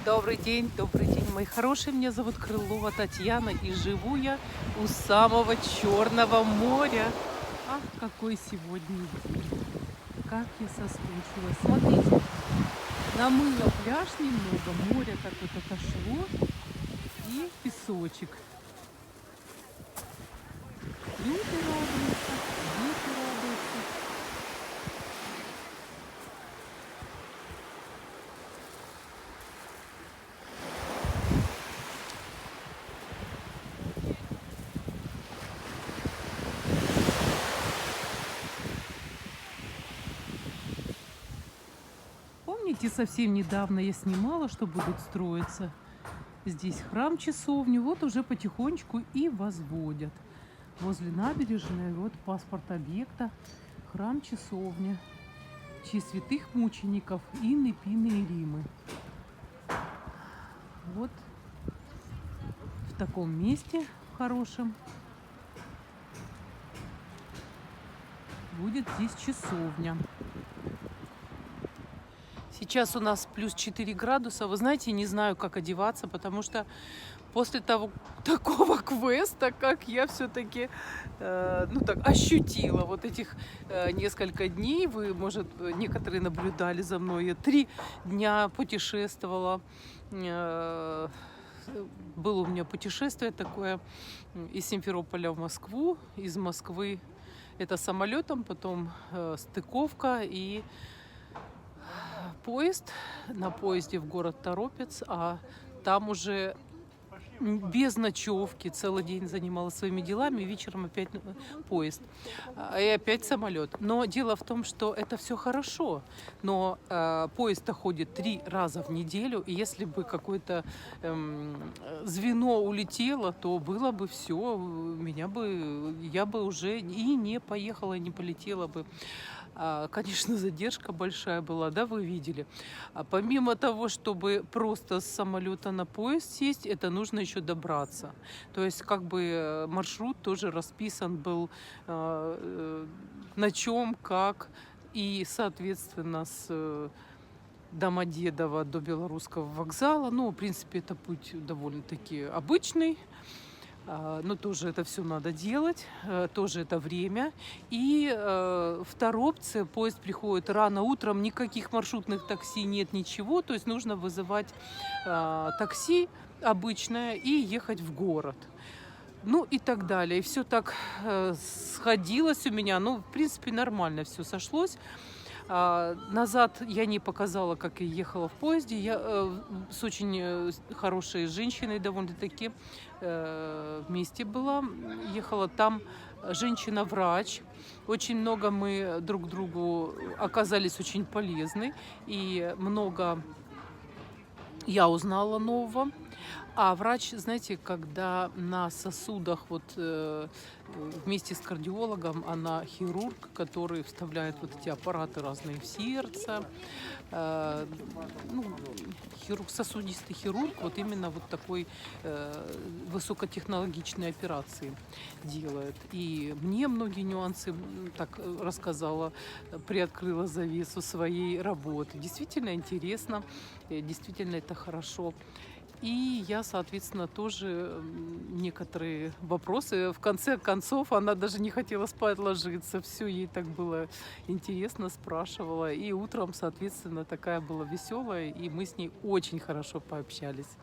Добрый день, мои хорошие. Меня зовут Крылова Татьяна, и живу я у самого Черного моря. Ах, какой сегодня день! Как я соскучилась. Смотрите, намыло пляж немного, море так вот отошло, и песочек. Люди радуются, дети радуются. Помните, совсем недавно я снимала, что будут строиться здесь храм-часовню. Вот уже потихонечку и возводят. Возле набережной вот паспорт объекта храм-часовня в честь святых мучеников Инны, Пины и Римы. Вот в таком месте хорошем будет здесь часовня. Сейчас у нас плюс 4 градуса. Вы знаете, не знаю, как одеваться, потому что после того такого квеста, как я все-таки ну так ощутила вот этих несколько дней, вы, может, некоторые наблюдали за мной, я 3 дня путешествовала. э, Было у меня путешествие такое из Симферополя в Москву, из Москвы это самолетом, потом стыковка и поезд. На поезде в город Торопец, а там уже без ночевки целый день занималась своими делами, вечером опять поезд, и опять самолет. Но дело в том, что это все хорошо, но поезд-то ходит 3 раза в неделю, и если бы какое-то звено улетело, то было бы все, я бы уже и не поехала, и не полетела бы. Конечно, задержка большая была, да, вы видели. Помимо того, чтобы просто с самолета на поезд сесть, это нужно еще добраться. То есть как бы маршрут тоже расписан был, на чем, как. И, соответственно, с Домодедово до Белорусского вокзала. Ну, в принципе, это путь довольно-таки обычный. Но тоже это все надо делать, тоже это время. И в Торопце поезд приходит рано утром, никаких маршрутных такси нет, ничего. То есть нужно вызывать такси обычное и ехать в город. Ну и так далее. И все так сходилось у меня. Ну, в принципе, нормально все сошлось. Назад я не показала, как я ехала в поезде. Я с очень хорошей женщиной довольно-таки вместе была. Ехала там женщина-врач. Очень много мы друг другу оказались очень полезны. И много я узнала нового. А врач, знаете, когда на сосудах вот вместе с кардиологом, она хирург, который вставляет вот эти аппараты разные в сердце, э, ну, сосудистый хирург, вот именно вот такой высокотехнологичной операции делает. И мне многие нюансы так рассказала, приоткрыла завесу своей работы. Действительно интересно, действительно это хорошо. И я, соответственно, тоже некоторые вопросы. В конце концов, она даже не хотела спать ложиться. Все ей так было интересно, спрашивала. И утром, соответственно, такая была веселая, и мы с ней очень хорошо пообщались.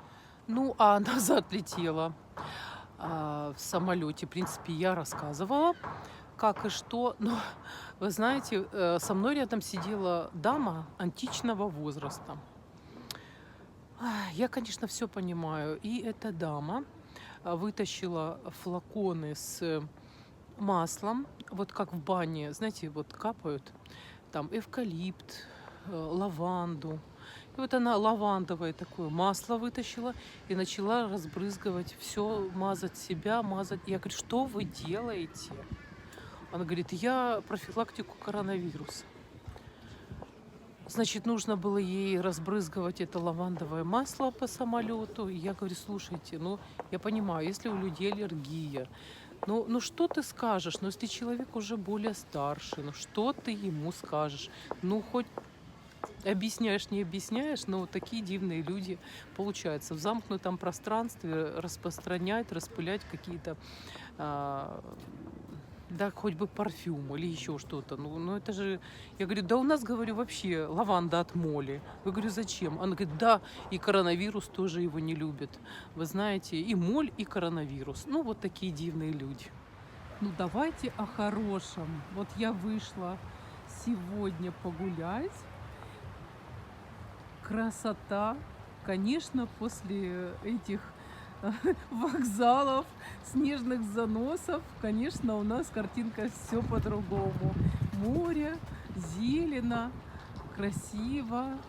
Ну, а назад летела в самолете. В принципе, я рассказывала, как и что. Но, вы знаете, со мной рядом сидела дама античного возраста. Я, конечно, все понимаю. И эта дама вытащила флаконы с маслом, вот как в бане, знаете, вот капают там эвкалипт, лаванду. И вот она лавандовое такое масло вытащила и начала разбрызгивать, все мазать себя, мазать. Я говорю: что вы делаете? Она говорит: я профилактику коронавируса. Значит, нужно было ей разбрызгивать это лавандовое масло по самолету. И я говорю: слушайте, ну, я понимаю, если у людей аллергия, ну что ты скажешь? Ну, если человек уже более старший, ну что ты ему скажешь? Ну, хоть объясняешь, не объясняешь, но вот такие дивные люди получаются. В замкнутом пространстве распространять, распылять какие-то, а, да, хоть бы парфюм или еще что-то. Ну это же, я говорю, да у нас, говорю, вообще лаванда от моли. Я говорю, зачем? Она говорит, да, и коронавирус тоже его не любит. Вы знаете, и моль, и коронавирус. Ну вот такие дивные люди. Ну давайте о хорошем. Вот я вышла сегодня погулять. Красота. Конечно, после этих вокзалов, снежных заносов, конечно, у нас картинка все по-другому. Море, зелено, красиво.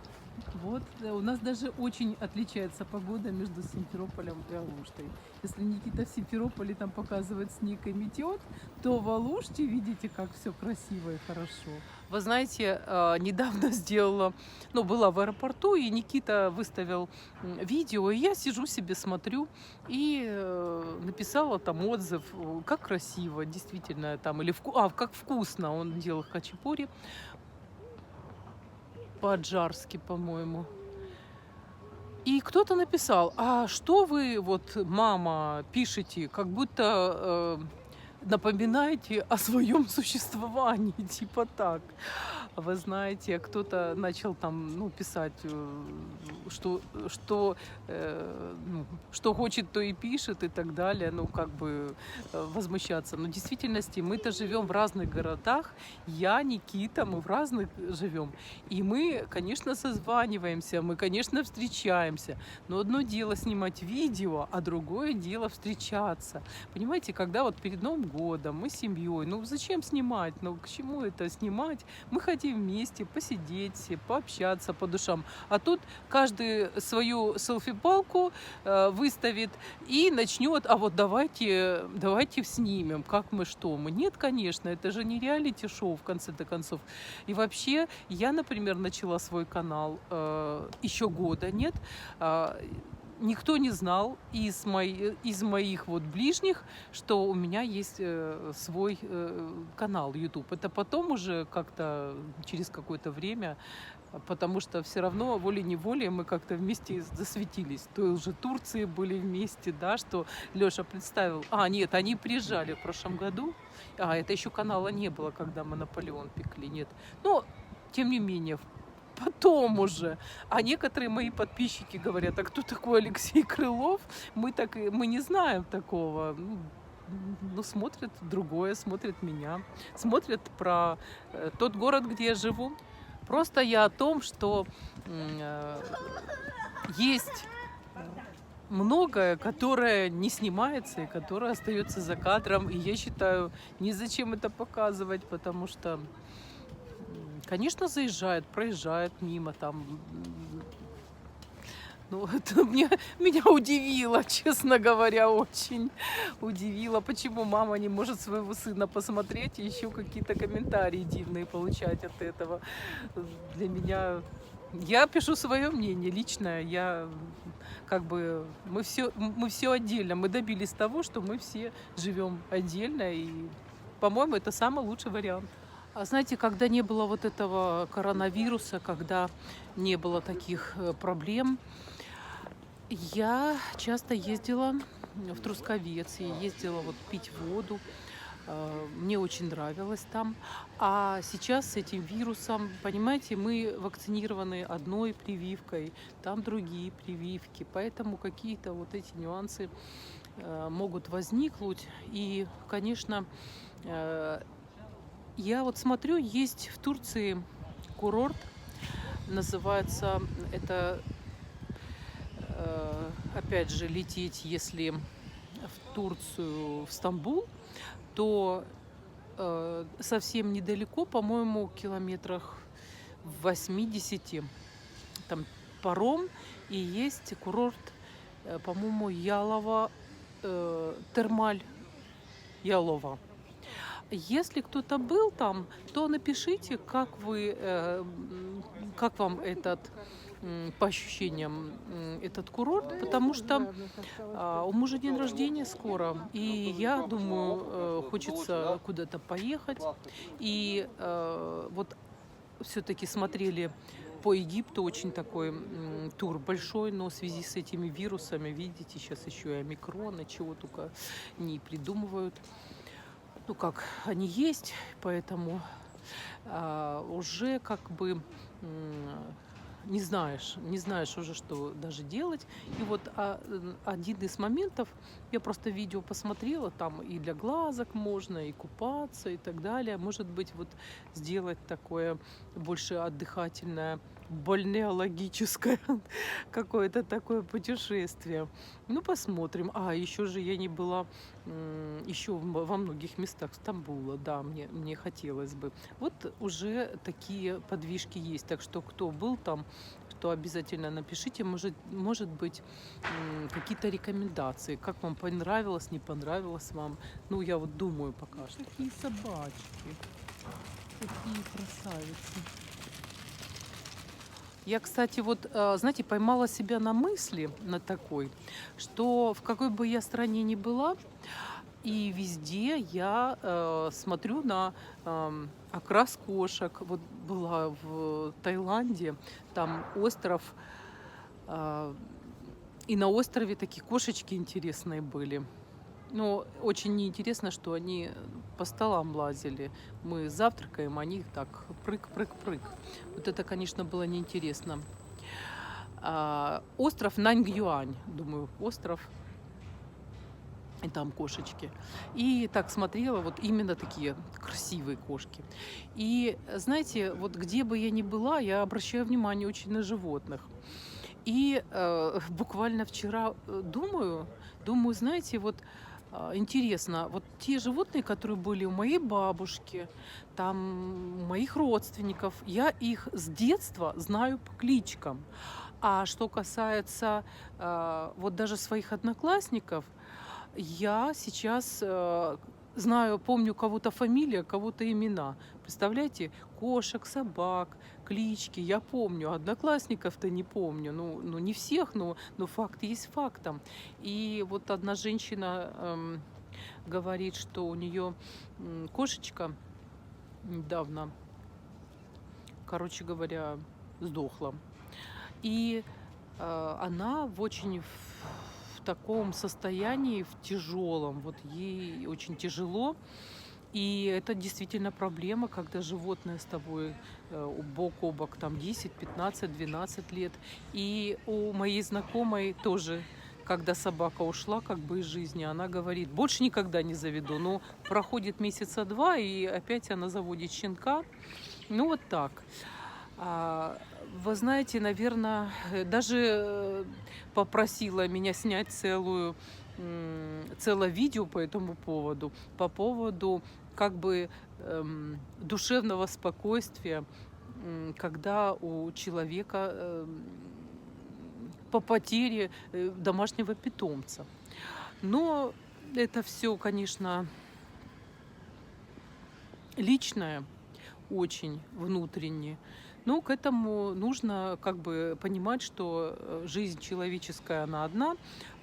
Вот, у нас даже очень отличается погода между Симферополем и Алуштой. Если Никита в Симферополе там показывает снег и метет, то в Алуште видите, как все красиво и хорошо. Вы знаете, недавно сделала, ну, была в аэропорту, и Никита выставил видео, и я сижу себе, смотрю, и написала там отзыв, как красиво, действительно, там, или как вкусно он делал хачапури по-аджарски, по-моему. И кто-то написал, а что вы, вот, мама, пишете, как будто напоминаете о своем существовании, типа так. Вы знаете, кто-то начал там, ну, писать, что хочет, то и пишет и так далее, ну, как бы возмущаться. Но в действительности мы-то живем в разных городах, я, Никита, мы в разных живем. И мы, конечно, созваниваемся, мы, конечно, встречаемся. Но одно дело снимать видео, а другое дело встречаться. Понимаете, когда вот перед Новым годом мы с семьей, ну зачем снимать, ну к чему это снимать? Мы хотим вместе посидеть, пообщаться по душам. А тут каждый свою селфи-палку выставит и начнет, а вот давайте снимем, как мы что. Мы нет, конечно, это же не реалити-шоу в конце-то концов. И вообще, я, например, начала свой канал еще года нет. Никто не знал из моих вот ближних, что у меня есть свой канал YouTube. Это потом уже как-то через какое-то время, потому что все равно волей-неволей мы как-то вместе засветились. В той уже Турции были вместе, да, что Лёша представил. Нет, они приезжали в прошлом году. Это еще канала не было, когда мы Наполеон пекли, нет. Но, тем не менее, потом уже. А некоторые мои подписчики говорят, а кто такой Алексей Крылов? Мы не знаем такого. Ну, смотрят другое, смотрят меня, смотрят про тот город, где я живу. Просто я о том, что есть многое, которое не снимается и которое остается за кадром. И я считаю, незачем это показывать, потому что конечно, заезжает, проезжает мимо там. Ну, это меня удивило, честно говоря, очень удивило, почему мама не может своего сына посмотреть и еще какие-то комментарии дивные получать от этого. Для меня... Я пишу свое мнение личное, мы все отдельно, мы добились того, что мы все живем отдельно, и, по-моему, это самый лучший вариант. А знаете, когда не было вот этого коронавируса, когда не было таких проблем, я часто ездила в Трусковец, я ездила вот пить воду, мне очень нравилось там. А сейчас с этим вирусом, понимаете, мы вакцинированы одной прививкой, там другие прививки, поэтому какие-то вот эти нюансы могут возникнуть. И, конечно, я вот смотрю, есть в Турции курорт, называется это, опять же, лететь, если в Турцию, в Стамбул, то совсем недалеко, по-моему, километрах в 80, там паром, и есть курорт, по-моему, Ялова, Термаль Ялова. Если кто-то был там, то напишите, как вам по ощущениям, этот курорт, потому что у мужа день рождения скоро, и я думаю, хочется куда-то поехать. И вот все-таки смотрели по Египту очень такой тур большой, но в связи с этими вирусами, видите, сейчас еще и омикрон, и чего только не придумывают. Ну как, они есть, поэтому уже как бы не знаешь уже, что даже делать. И вот один из моментов, я просто видео посмотрела, там и для глазок можно, и купаться, и так далее. Может быть, вот сделать такое больше отдыхательное, бальнеологическое какое-то такое путешествие. Ну, посмотрим. Еще же я не была еще во многих местах Стамбула, да, мне хотелось бы. Вот уже такие подвижки есть. Так что кто был там, то обязательно напишите. Может быть, какие-то рекомендации. Как вам понравилось, не понравилось вам. Ну, я вот думаю пока что. Такие собачки. Такие красавицы. Я, кстати, вот, знаете, поймала себя на мысли, на такой, что в какой бы я стране ни была, и везде я смотрю на окрас кошек. Вот была в Таиланде, там остров, а, и на острове такие кошечки интересные были. Но очень неинтересно, что они по столам лазили. Мы завтракаем, они так прыг-прыг-прыг. Вот это, конечно, было неинтересно. Остров Наньгюань, думаю, остров, и там кошечки. И так смотрела, вот именно такие красивые кошки. И знаете, вот где бы я ни была, я обращаю внимание очень на животных. И буквально вчера думаю, знаете, вот интересно, вот те животные, которые были у моей бабушки, там у моих родственников, я их с детства знаю по кличкам. А что касается вот даже своих одноклассников, я сейчас знаю, помню кого-то фамилия, кого-то имена. Представляете, кошек, собак, клички я помню, одноклассников-то не помню. Ну не всех, но факт есть фактом. И вот одна женщина говорит, что у нее кошечка недавно, короче говоря, сдохла. И она в очень в таком состоянии, в тяжелом, вот ей очень тяжело. И это действительно проблема, когда животное с тобой бок о бок там 10, 15, 12 лет. И у моей знакомой тоже, когда собака ушла как бы из жизни, она говорит, больше никогда не заведу. Но проходит месяца два, и опять она заводит щенка. Ну вот так. Вы знаете, наверное, даже попросила меня снять целое видео по этому поводу, по поводу как бы душевного спокойствия, когда у человека по потере домашнего питомца. Но это все, конечно, личное, очень внутренне. Но к этому нужно как бы понимать, что жизнь человеческая, она одна,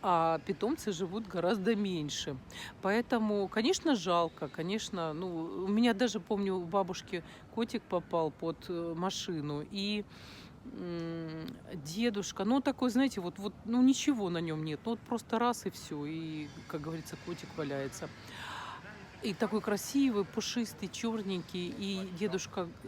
а питомцы живут гораздо меньше. Поэтому, конечно, жалко, конечно, ну, у меня даже, помню, у бабушки котик попал под машину, и дедушка, ну, такой, знаете, вот, ну, ничего на нем нет, ну, вот просто раз и все, и, как говорится, котик валяется. И такой красивый, пушистый, черненький. И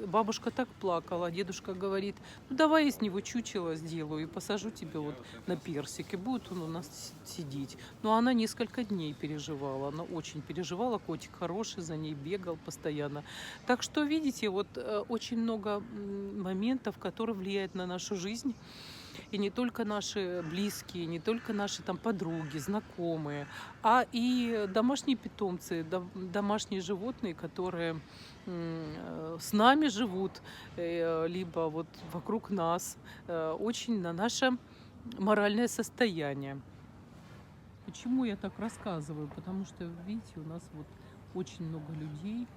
бабушка так плакала. Дедушка говорит, ну давай я с него чучело сделаю и посажу тебе вот на персик. И будет он у нас сидеть. Но она несколько дней переживала. Она очень переживала. Котик хороший, за ней бегал постоянно. Так что, видите, вот очень много моментов, которые влияют на нашу жизнь. И не только наши близкие, не только наши там подруги, знакомые, а и домашние питомцы, домашние животные, которые с нами живут, либо вот вокруг нас, очень на наше моральное состояние. Почему я так рассказываю? Потому что, видите, у нас вот очень много людей,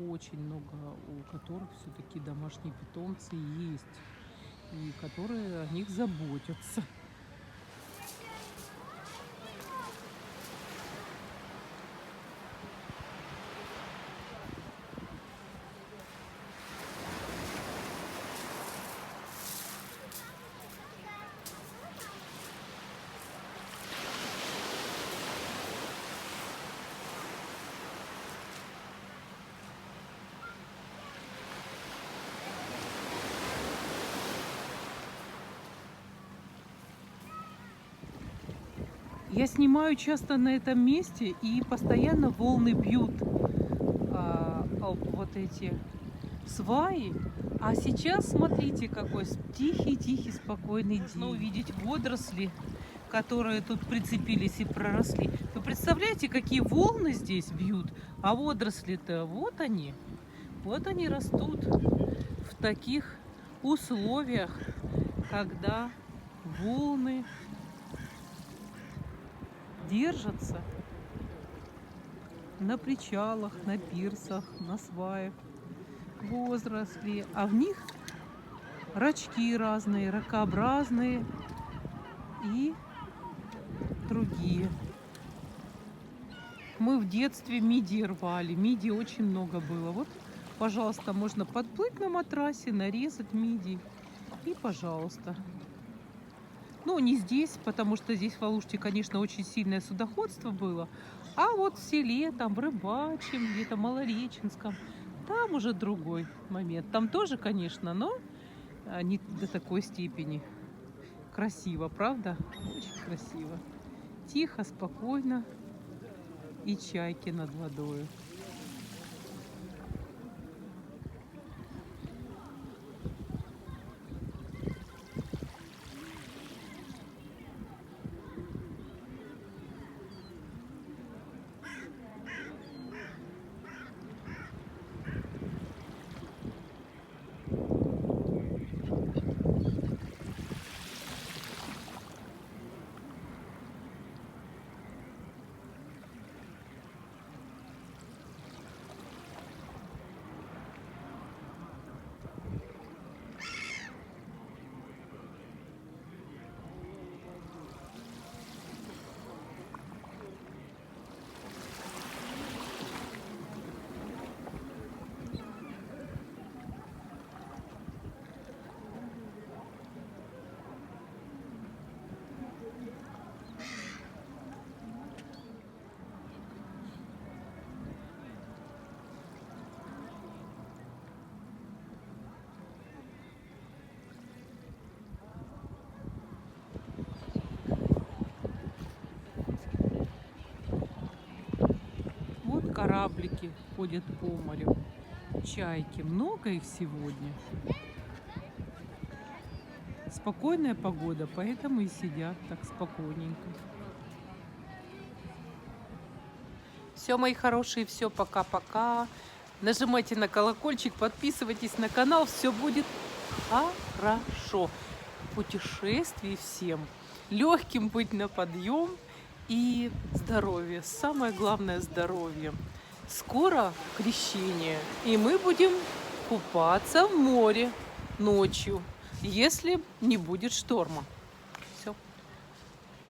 очень много, у которых все-таки домашние питомцы есть, и которые о них заботятся. Я снимаю часто на этом месте, и постоянно волны бьют вот эти сваи. А сейчас смотрите, какой тихий-тихий, спокойный день. Можно увидеть водоросли, которые тут прицепились и проросли. Вы представляете, какие волны здесь бьют? А водоросли-то вот они растут в таких условиях, когда волны держатся на причалах, на пирсах, на сваях, водоросли, а в них рачки разные, ракообразные и другие. Мы в детстве мидии рвали, мидий очень много было. Вот, пожалуйста, можно подплыть на матрасе, нарезать мидий и, пожалуйста. Ну, не здесь, потому что здесь в Алуште, конечно, очень сильное судоходство было. А вот в селе, там, в Рыбачьем, где-то Малореченском, там уже другой момент. Там тоже, конечно, но не до такой степени. Красиво, правда? Очень красиво. Тихо, спокойно. И чайки над водой. Вот кораблики ходят по морю. Чайки. Много их сегодня. Спокойная погода, поэтому и сидят так спокойненько. Все, мои хорошие, все, пока-пока. Нажимайте на колокольчик, подписывайтесь на канал, все будет хорошо. Путешествий всем. Легким быть на подъем и здоровье. Самое главное — здоровье. Скоро крещение, и мы будем купаться в море ночью, если не будет шторма.